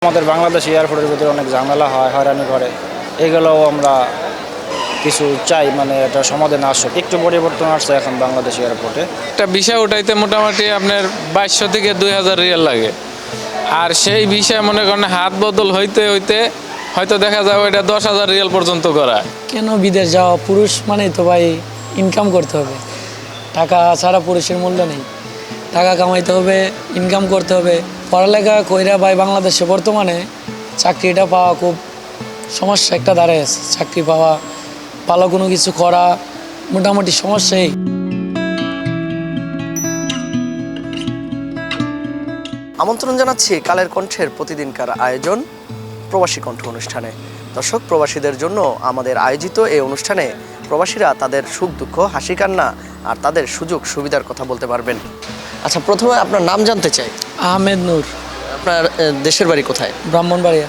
আমাদের বাংলাদেশ এয়ারপোর্টের ভিতরে অনেক ঝামেলা হয়, হয়রানি করে, এগুলোও আমরা কিছু চাই, মানে এটা সমাধান আসুক। একটু পরিবর্তন আসছে এখন বাংলাদেশ এয়ারপোর্টে। একটা ভিসা উঠাইতে মোটামুটি আপনার 2200 থেকে 2000 রিয়াল লাগে, আর সেই ভিসা মনে করেন হাত বদল হইতে হইতে হয়তো দেখা যাবে এটা 10,000 রিয়াল পর্যন্ত করা। কেন বিদেশ যাওয়া? পুরুষ মানেই তো ভাই ইনকাম করতে হবে, টাকা ছাড়া পুরুষের মূল্য নেই। টাকা কামাইতে হবে, ইনকাম করতে হবে। পড়ালেখা কইরা ভাই বাংলাদেশে বর্তমানে চাকরিটা পাওয়া খুব সমস্যা একটা দাঁড়ায় আছে। চাকরি পাওয়া, ভালো কোনো কিছু করা মোটামুটি সমস্যাই। আমন্ত্রণ জানাচ্ছি কালের কণ্ঠের প্রতিদিনকার আয়োজন প্রবাসী কণ্ঠ অনুষ্ঠানে। দর্শক, প্রবাসীদের জন্য আমাদের আয়োজিত এই অনুষ্ঠানে প্রবাসীরা তাদের সুখ দুঃখ, হাসি কান্না আর তাদের সুযোগ সুবিধার কথা বলতে পারবেন। আচ্ছা, প্রথমে আপনার নাম জানতে চাই। আহমেদ নূর। আপনার দেশের বাড়ি কোথায়? ব্রাহ্মণবাড়িয়া।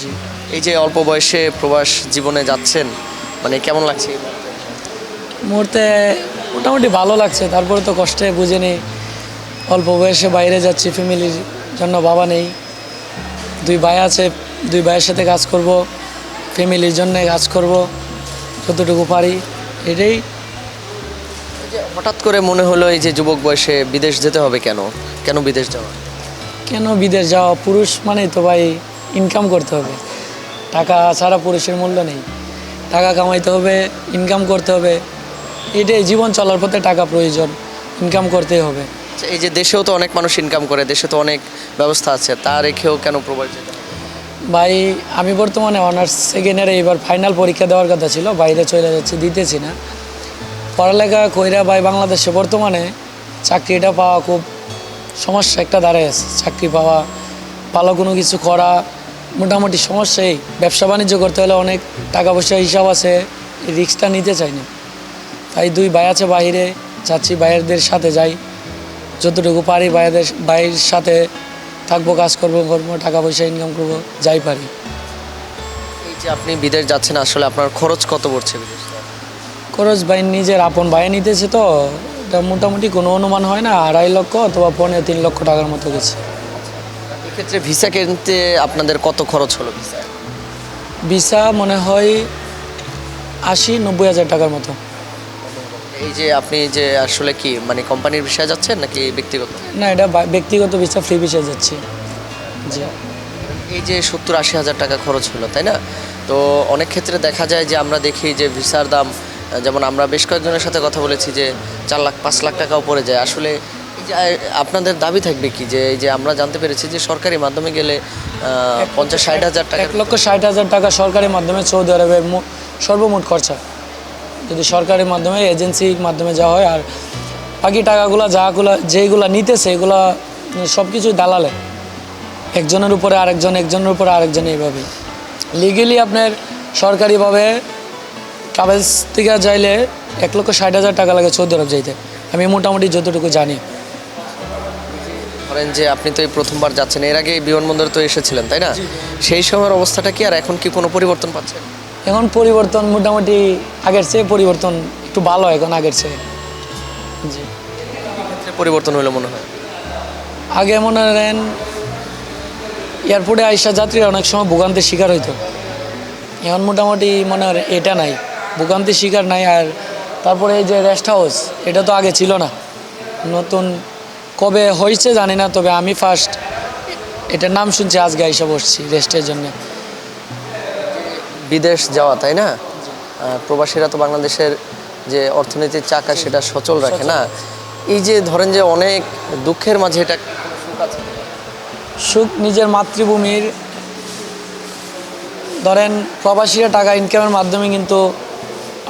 জি। এই যে অল্প বয়সে প্রবাস জীবনে যাচ্ছেন, মানে কেমন লাগছে? মুহূর্তে মোটামুটি ভালো লাগছে, তারপরে তো কষ্টে বুঝে নেই। অল্প বয়সে বাইরে যাচ্ছি, ফ্যামিলির জন্য বাবা নেই, 2 ভাই আছে, 2 ভাইয়ের সাথে কাজ করব, ফ্যামিলির জন্য কাজ করব যতটুকু পারি, এটাই। হঠাৎ করে মনে হলো এই যে যুবক বয়সে বিদেশ যেতে হবে, কেন কেন বিদেশ যাওয়া? কেন বিদেশ যাওয়া? পুরুষ মানেই তো ভাই ইনকাম করতে হবে, টাকা ছাড়া পুরুষের মূল্য নেই। টাকা কামাইতে হবে, ইনকাম করতে হবে, এটাই জীবন চলার পথে টাকা প্রয়োজন, ইনকাম করতেই হবে। আচ্ছা, এই যে দেশেও তো অনেক মানুষ ইনকাম করে, দেশে তো অনেক ব্যবস্থা আছে, তা রেখেও কেন প্রবাস যেতে হবে? ভাই আমি বর্তমানে অনার্স সেকেন্ড ইয়ারে, এবার ফাইনাল পরীক্ষা দেওয়ার কথা ছিল, বাইরে চলে যাচ্ছি, দিতেছি না। পড়ালেখা কইরা ভাই বাংলাদেশে বর্তমানে চাকরিটা পাওয়া খুব সমস্যা একটা দাঁড়ায় আছে। চাকরি পাওয়া, ভালো কোনো কিছু করা মোটামুটি সমস্যাই। ব্যবসা বাণিজ্য করতে হলে অনেক টাকা পয়সা হিসাব আছে, রিস্কটা নিতে চাই না। তাই 2 ভাই আছে বাইরে, যাচ্ছি, ভাইয়েরদের সাথে যাই, যতটুকু পারি ভাইয়ের সাথে থাকবো, কাজ করবো, টাকা পয়সা ইনকাম করবো, যাই পারি। এই যে আপনি বিদেশ যাচ্ছেন, আসলে আপনার খরচ কত পড়ছে বিদেশ যাওয়া? খরচ ভাই নিজের আপন ভাই নিতেছে, তো এটা মোটামুটি কোনো অনুমান হয় না, 2.5 লক্ষ অথবা 3 লক্ষ টাকার মতো গেছে। এক্ষেত্রে ভিসা কিনতে আপনাদের কত খরচ হলো? ভিসা মনে হয় 80-90 হাজার টাকার মতো। এই যে আপনি যে আসলে কি মানে কোম্পানির ভিসায় যাচ্ছেন নাকি ব্যক্তিগত? না, এটা ব্যক্তিগত ভিসা, ফ্রি ভিসা যাচ্ছি। জি। এই যে 70-80 হাজার টাকা খরচ হলো, তাই না? তো অনেক ক্ষেত্রে দেখা যায় যে আমরা দেখি যে ভিসার দাম, যেমন আমরা বেশ কয়েকজনের সাথে কথা বলেছি যে 4 লাখ 5 লাখ টাকাও পড়ে যায়। আসলে এই যে আপনাদের দাবি থাকবে কি, যে এই যে আমরা জানতে পেরেছি যে সরকারি মাধ্যমে গেলে 50-60 হাজার টাকা, 1,60,000 টাকা সরকারি মাধ্যমে সৌদি আরবের সর্বমোট খরচা, যদি সরকারি মাধ্যমে এজেন্সির মাধ্যমে যাওয়া হয়। আর বাকি টাকাগুলো যেগুলো নিতেছে এগুলো সব কিছুই দালালে, একজনের উপরে আরেকজন, একজনের উপরে আরেকজন, এইভাবে। লিগেলি আপনার সরকারিভাবে ট্রাভেলস থেকে যাইলে 1,60,000 টাকা লাগে সৌদি আরব যাইতে, আমি মোটামুটি যতটুকু জানি। ধরেন যে আপনি তো এই প্রথমবার যাচ্ছেন, এর আগে বিমানবন্দরে তো এসেছিলেন, তাই না? সেই সময়ের অবস্থাটা কি, আর এখন কি কোনো পরিবর্তন পাচ্ছেন? এখন পরিবর্তন মোটামুটি আগের চেয়ে পরিবর্তন একটু ভালো এখন আগের চেয়ে। জি। পরিবর্তন হলো মনে হয়? আগে মনে করেন এয়ারপোর্টে আইসা যাত্রীরা অনেক সময় ভোগান্তির শিকার হইতো, এখন মোটামুটি মনে হয় এটা নাই, ভোগান্তির শিকার নাই। আর তারপরে এই যে রেস্ট হাউস, এটা তো আগে ছিল না, নতুন কবে হয়েছে জানি না, তবে আমি ফার্স্ট এটার নাম শুনছি, আজকে আইসা বসছি রেস্টের জন্য। বিদেশ যাওয়া, তাই না? প্রবাসীরা তো বাংলাদেশের যে অর্থনীতির চাকা সেটা সচল রাখে না। এই যে ধরেন যে অনেক দুঃখের মাঝে এটা সুখ নিজের মাতৃভূমির, ধরেন প্রবাসীরা টাকা ইনকামের মাধ্যমে কিন্তু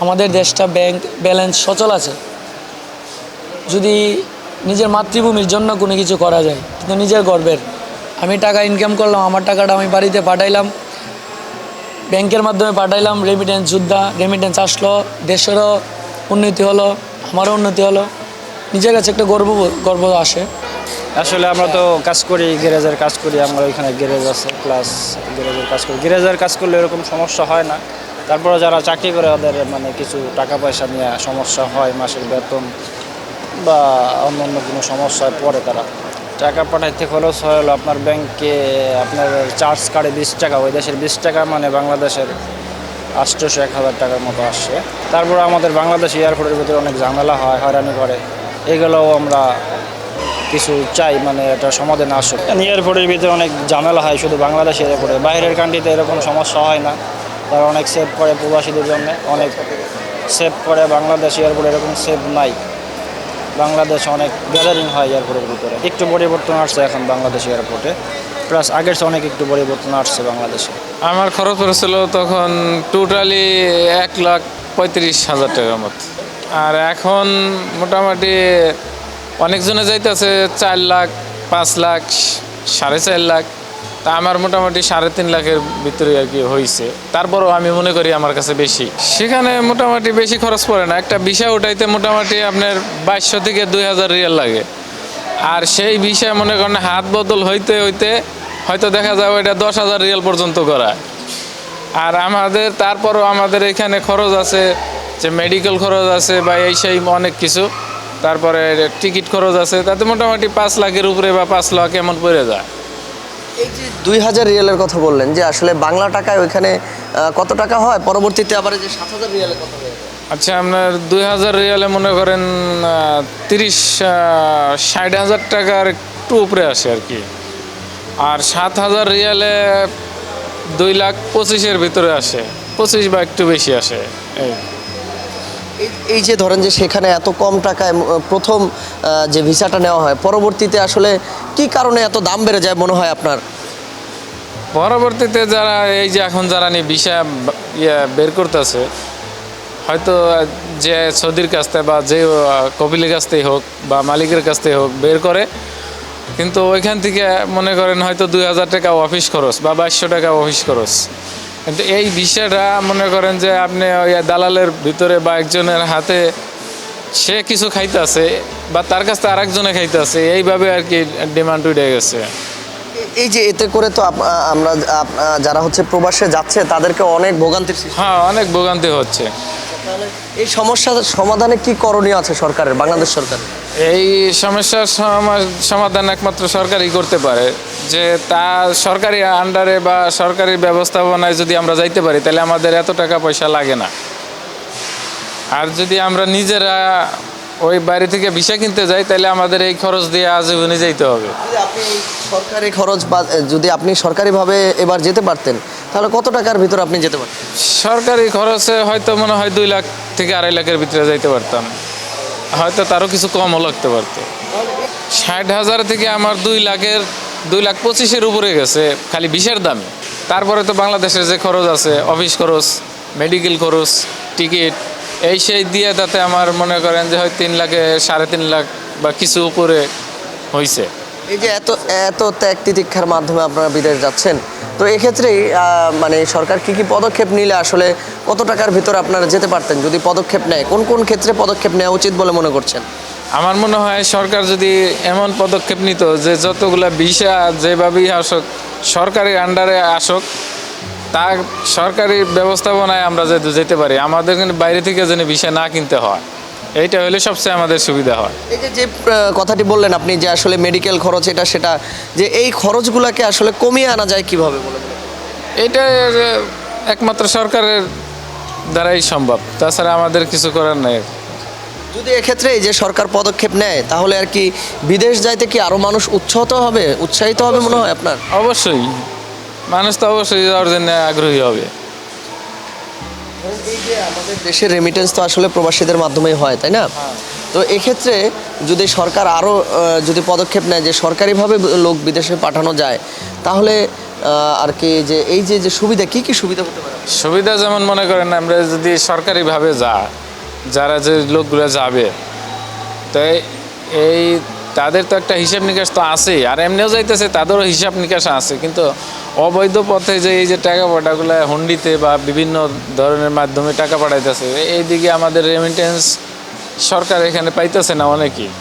আমাদের দেশটা ব্যাংক ব্যালেন্স সচল আছে। যদি নিজের মাতৃভূমির জন্য কোনো কিছু করা যায়, কিন্তু নিজের গর্বের, আমি টাকা ইনকাম করলাম, আমার টাকাটা আমি বাড়িতে পাঠাইলাম, ব্যাংকের মাধ্যমে পাঠাইলাম, রেমিটেন্স আসলো, দেশেরও উন্নতি হলো, আমারও উন্নতি হলো, নিজের কাছে একটা গর্ব আসে। আসলে আমরা তো কাজ করি, গ্যারেজের কাজ করি, আমরা ওইখানে গ্যারেজ আছে, প্লাস গ্যারেজের কাজ করি। গ্যারেজের কাজ করলে এরকম সমস্যা হয় না, তারপরে যারা চাকরি করে ওদের মানে কিছু টাকা পয়সা নিয়ে সমস্যা হয়, মাসের বেতন বা অন্য কোনো সমস্যায় পড়ে তারা। টাকা পাঠাইতে খরচ হলো আপনার ব্যাংকে আপনার চার্জ কাটে 20 টাকা, ওই দেশের 20 টাকা মানে বাংলাদেশের 800-1000 টাকার মতো আসছে। তারপর আমাদের বাংলাদেশ এয়ারপোর্টের ভিতরে অনেক ঝামেলা হয়, হয়রানি করে, এগুলোও আমরা কিছু চাই মানে এটা সমাধান আসুক। এয়ারপোর্টের ভিতরে অনেক ঝামেলা হয় শুধু বাংলাদেশ এয়ারপোর্টে, বাইরের কান্ট্রিতে এরকম সমস্যা হয় না। তারা অনেক সেভ করে প্রবাসীদের জন্য, অনেক সেভ করে। বাংলাদেশ এয়ারপোর্টে এরকম সেভ নাই। বাংলাদেশে অনেক গ্যাদারিং হয় এয়ারপোর্টের ভিতরে। একটু পরিবর্তন আসছে এখন বাংলাদেশ এয়ারপোর্টে, প্লাস আগের চেয়ে অনেক একটু পরিবর্তন আসছে বাংলাদেশে। আমার খরচ পড়েছিল তখন টোটালি 1,35,000 টাকার মতো। আর এখন মোটামুটি অনেকজনে যাইতেছে 4 লাখ, 5 লাখ, 4.5 লাখ। তা আমার মোটামুটি 3.5 লাখের ভিতরে আর কি হয়েছে। তারপরও আমি মনে করি আমার কাছে বেশি। সেখানে মোটামুটি বেশি খরচ পড়ে না। একটা ভিসা উঠাইতে মোটামুটি আপনার 2200 থেকে 2000 রিয়াল লাগে। আর সেই ভিসা মনে করেন হাত বদল হইতে হইতে হয়তো দেখা যায় ওইটা 10,000 রিয়াল পর্যন্ত করা। আর আমাদের তারপরও আমাদের এখানে খরচ আছে, যে মেডিকেল খরচ আছে বা এই সেই অনেক কিছু, তারপরে টিকিট খরচ আছে, তাতে মোটামুটি 5 লাখের উপরে বা 5 লাখ এমন পড়ে যায়। এই যে 2000 রিয়ালের কথা বললেন, যে আসলে বাংলা টাকায় ওইখানে কত টাকা হয়, পরবর্তীতে আবার এই যে 7000 রিয়ালের কথা হয়ে যায়। আচ্ছা, আপনার 2000 রিয়ালে মনে করেন 60,000 টাকার একটু উপরে আসে আর কি। আর 7000 রিয়ালে 2,25,000-এর ভিতরে আসে, 25 বা একটু বেশি আসে। এই যে ধরেন যে সেখানে এত কম টাকায় প্রথম যে ভিসাটা নেওয়া হয়, পরবর্তীতে আসলে কি কারণে এত দাম বেড়ে যায় মনে হয় আপনার? পরবর্তীতে যারা এই যে এখন যারা নিয়ে ভিসা বের করতেছে, হয়তো যে সৌদির কাছ থেকে বা যে কপিলের কাছ থেকে হোক বা মালিকের কাছ থেকে হোক বের করে, কিন্তু ওইখান থেকে মনে করেন হয়তো 2000 টাকা অফিস খরচ বা 2200 টাকা অফিস খরচ। কিন্তু এই ভিসাটা মনে করেন যে আপনি ওই দালালের ভিতরে বা একজনের হাতে সে কিছু খাইতেছে বা তার কাছ থেকে আরেকজনে খাইতেছে, এইভাবে আর কি ডিমান্ড উঠে গেছে। এই যে এতে করে তো আমরা যারা হচ্ছে প্রবাসে যাচ্ছে তাদেরকে অনেক ভোগান্তির সৃষ্টি। হ্যাঁ, অনেক ভোগান্তি হচ্ছে। এই সমস্যার সমাধানে কি করণীয় আছে সরকারের, বাংলাদেশ সরকারের? এই সমস্যার সমাধান একমাত্র সরকারই করতে পারে। যে তা সরকারি আন্ডারে বা সরকারি ব্যবস্থাপনায় যদি আমরা যাইতে পারি, তাহলে আমাদের এত টাকা পয়সা লাগে না। আর যদি আমরা নিজেরা ওই বাইরে থেকে ভিসা কিনতে যাই, তাহলে আমাদের এই খরচ দিয়ে আজীবনে যাইতে হবে। যদি আপনি সরকারি খরচ বা যদি আপনি সরকারিভাবে এবার যেতে পারতেন, তাহলে কত টাকার ভিতর আপনি যেতে পারতেন? সরকারি খরচে হয়তো মনে হয় 2 লাখ থেকে 2.5 লাখের ভিতরে যাইতে পারতাম, হয়তো তারও কিছু কমও লাগতে পারতো। 60,000 থেকে আমার 2,25,000-এর উপরে গেছে খালি ভিসার দামে। তারপরে তো বাংলাদেশের যে খরচ আছে, অফিস খরচ, মেডিকেল খরচ, টিকিট, এই সেই দিয়ে তাতে আমার মনে করেন যে হয় 3 লাখে 3.5 লাখ বা কিছু উপরে হয়েছে। এই যে এত এত ত্যাগ তিতিক্ষার মাধ্যমে আপনারা বিদেশ যাচ্ছেন, তো এক্ষেত্রেই মানে সরকার কি কি পদক্ষেপ নিলে আসলে কত টাকার ভিতরে আপনারা যেতে পারতেন যদি পদক্ষেপ নেয়? কোন কোন ক্ষেত্রে পদক্ষেপ নেওয়া উচিত বলে মনে করছেন? আমার মনে হয় সরকার যদি এমন পদক্ষেপ নিত যে যতগুলা ভিসা যেভাবেই আসুক, সরকারি আন্ডারে আসুক, তা সরকারি ব্যবস্থাপনায় আমরা যেহেতু যেতে পারি, আমাদের কিন্তু বাইরে থেকে যেন ভিসা না কিনতে হয়, এইটা হলে সবচেয়ে আমাদের সুবিধা হয়। এই যে কথাটি বললেন আপনি যে আসলে মেডিকেল খরচ এটা সেটা, যে এই খরচগুলোকে আসলে কমিয়ে আনা যায় কিভাবে বলে মনে করেন? এটা একমাত্র সরকারের দ্বারাই সম্ভব, তাছাড়া আমাদের কিছু করার নাই। যদি এক্ষেত্রে এই যে সরকার পদক্ষেপ নেয়, তাহলে আর কি বিদেশ যাইতে কি আরো মানুষ উৎসাহিত হবে মনে হয় আপনার? অবশ্যই, মানুষ তো অবশ্যই যাওয়ার জন্য আগ্রহী হবে। এই যে আমাদের দেশের রেমিটেন্স তো আসলে প্রবাসীদের মাধ্যমেই হয়, তাই না? তো এক্ষেত্রে যদি সরকার আরও যদি পদক্ষেপ নেয় যে সরকারিভাবে লোক বিদেশে পাঠানো যায়, তাহলে আর কি যে এই যে যে সুবিধা, কি কি সুবিধা হতে পারে? সুবিধা যেমন মনে করেন আমরা যদি সরকারিভাবে যারা যে লোকগুলো যাবে, তো এই তাদের তো একটা হিসাব নিকাশ তো আছেই, আর এমনিও যাইতেছে তাদেরও হিসাব নিকাশ আছে। কিন্তু অবৈধ পথে যে এই যে টাকা পাঠাগুলো হুন্ডিতে বা বিভিন্ন ধরনের মাধ্যমে টাকা পাঠাইতেছে, এইদিকে আমাদের রেমিটেন্স সরকার এখানে পাইতেছে না অনেকেই।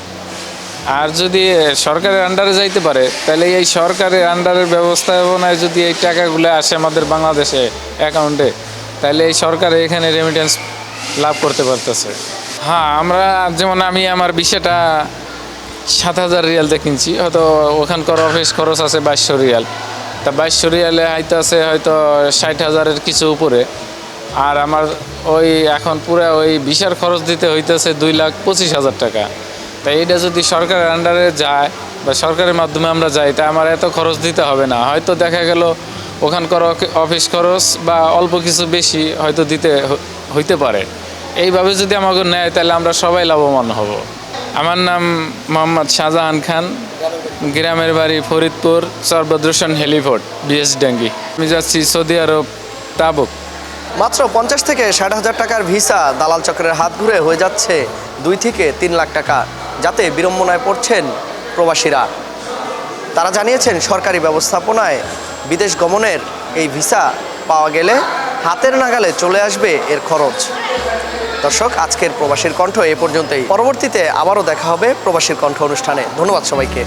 আর যদি সরকারের আন্ডারে যাইতে পারে, তাহলে এই সরকারের আন্ডারের ব্যবস্থাপনায় যদি এই টাকাগুলো আসে আমাদের বাংলাদেশে অ্যাকাউন্টে, তাহলে এই সরকার এখানে রেমিটেন্স লাভ করতে পারতেছে। হ্যাঁ, আমরা যেমন আমি আমার ভিসাটা 7,000 রিয়ালতে কিনছি, হয়তো ওখানকার অফিস খরচ আছে 2200 রিয়াল। তা 2200 রিয়ালে হয়তো আছে হয়তো 60,000-এর কিছু উপরে। আর আমার ওই এখন পুরো ওই ভিসার খরচ দিতে হইতেছে 2,25,000 টাকা। তাই এটা যদি সরকারের আন্ডারে যায় বা সরকারের মাধ্যমে আমরা যাই, তা আমার এত খরচ দিতে হবে না। হয়তো দেখা গেল ওখানকার অফিস খরচ বা অল্প কিছু বেশি হয়তো দিতে হইতে পারে। এইভাবে যদি আমাকে নেয় তাহলে আমরা সবাই লাভবান হব। আমার নাম মোহাম্মদ শাহজাহান খান, গ্রামের বাড়ি ফরিদপুর, সর্বদ্রসন হেলিপোর্ট, বিএসডাঙ্গি। আমি যাচ্ছি সৌদি আরব, তাবুক। মাত্র 50 থেকে 60,000 টাকার ভিসা দালাল চক্রের হাত ঘুরে হয়ে যাচ্ছে 2 থেকে 3 লাখ টাকা, যাতে বিড়ম্বনায় পড়ছেন প্রবাসীরা। তারা জানিয়েছেন সরকারি ব্যবস্থাপনায় বিদেশ গমনের এই ভিসা পাওয়া গেলে হাতের নাগালে চলে আসবে এর খরচ। দর্শক, আজকের প্রবাসীর কণ্ঠ এ পর্যন্তই। পরবর্তীতে আবারও দেখা হবে প্রবাসীর কণ্ঠ অনুষ্ঠানে। ধন্যবাদ সবাইকে।